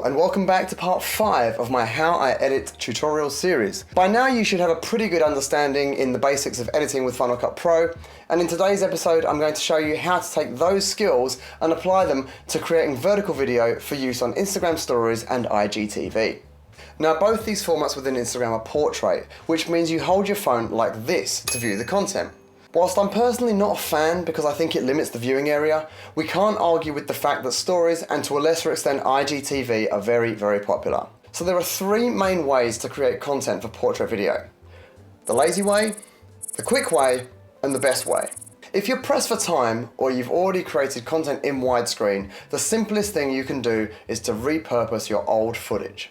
and welcome back to part 5 of my How I Edit tutorial series. By now you should have a pretty good understanding in the basics of editing with Final Cut Pro, and in today's episode I'm going to show you how to take those skills and apply them to creating vertical video for use on Instagram Stories and IGTV. Now both these formats within Instagram are portrait, which means you hold your phone like this to view the content. Whilst I'm personally not a fan because I think it limits the viewing area, we can't argue with the fact that stories and to a lesser extent IGTV are very popular. So there are 3 main ways to create content for portrait video. The lazy way, the quick way, and the best way. If you're pressed for time or you've already created content in widescreen, the simplest thing you can do is to repurpose your old footage.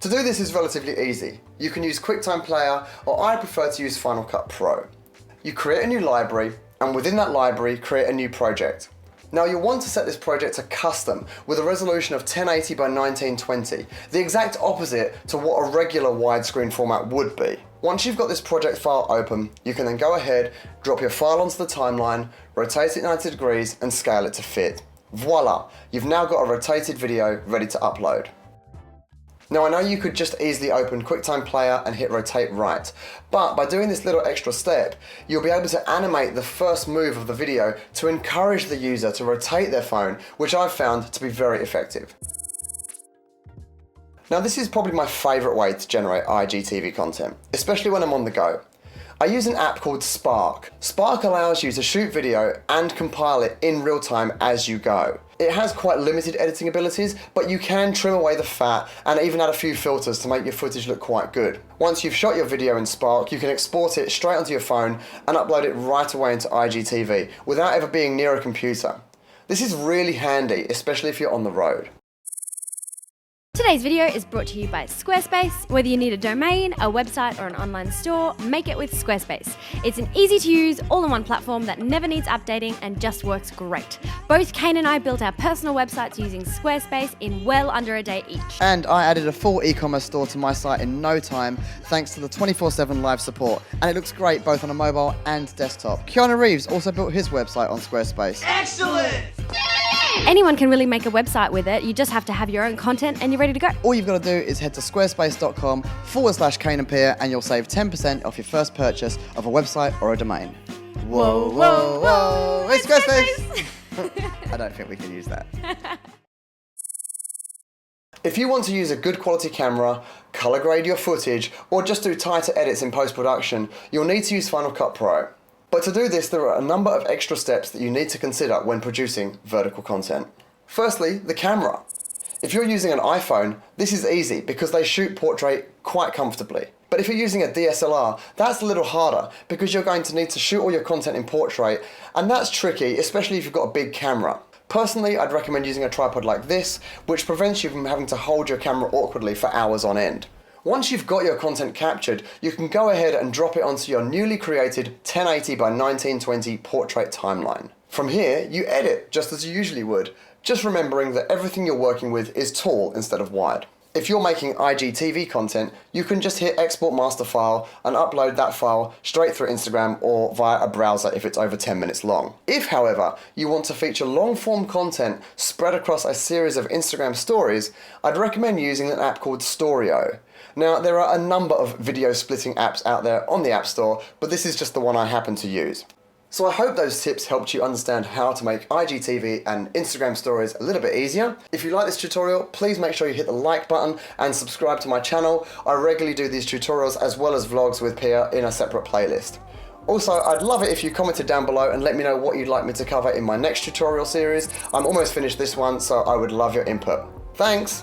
To do this is relatively easy. You can use QuickTime Player, or I prefer to use Final Cut Pro. You create a new library, and within that library, create a new project. Now you'll want to set this project to custom with a resolution of 1080 by 1920, the exact opposite to what a regular widescreen format would be. Once you've got this project file open, you can then go ahead, drop your file onto the timeline, rotate it 90 degrees, and scale it to fit. Voila! You've now got a rotated video ready to upload. Now I know you could just easily open QuickTime Player and hit rotate right, but by doing this little extra step, you'll be able to animate the first move of the video to encourage the user to rotate their phone, which I've found to be very effective. Now this is probably my favourite way to generate IGTV content, especially when I'm on the go. I use an app called Spark. Spark allows you to shoot video and compile it in real time as you go. It has quite limited editing abilities, but you can trim away the fat and even add a few filters to make your footage look quite good. Once you've shot your video in Spark, you can export it straight onto your phone and upload it right away into IGTV without ever being near a computer. This is really handy, especially if you're on the road. Today's video is brought to you by Squarespace. Whether you need a domain, a website, or an online store, make it with Squarespace. It's an easy-to-use, all-in-one platform that never needs updating and just works great. Both Kane and I built our personal websites using Squarespace in well under a day each. And I added a full e-commerce store to my site in no time, thanks to the 24/7 live support. And it looks great both on a mobile and desktop. Keanu Reeves also built his website on Squarespace. Excellent! Anyone can really make a website with it. You just have to have your own content and you're ready to go. All you've got to do is head to squarespace.com/KANEANDPIA and you'll save 10% off your first purchase of a website or a domain. Whoa, it's Squarespace! I don't think we can use that. If you want to use a good quality camera, color grade your footage, or just do tighter edits in post-production, you'll need to use Final Cut Pro. But to do this, there are a number of extra steps that you need to consider when producing vertical content. Firstly, the camera. If you're using an iPhone, this is easy because they shoot portrait quite comfortably. But if you're using a DSLR, that's a little harder because you're going to need to shoot all your content in portrait, and that's tricky, especially if you've got a big camera. Personally, I'd recommend using a tripod like this, which prevents you from having to hold your camera awkwardly for hours on end. Once you've got your content captured, you can go ahead and drop it onto your newly created 1080 by 1920 portrait timeline. From here, you edit just as you usually would, just remembering that everything you're working with is tall instead of wide. If you're making IGTV content, you can just hit export master file and upload that file straight through Instagram or via a browser if it's over 10 minutes long. If, however, you want to feature long-form content spread across a series of Instagram stories, I'd recommend using an app called Storyo. Now, there are a number of video splitting apps out there on the App Store, but this is just the one I happen to use. So I hope those tips helped you understand how to make IGTV and Instagram stories a little bit easier. If you like this tutorial, please make sure you hit the like button and subscribe to my channel. I regularly do these tutorials as well as vlogs with Pia in a separate playlist. Also, I'd love it if you commented down below and let me know what you'd like me to cover in my next tutorial series. I'm almost finished this one, so I would love your input. Thanks!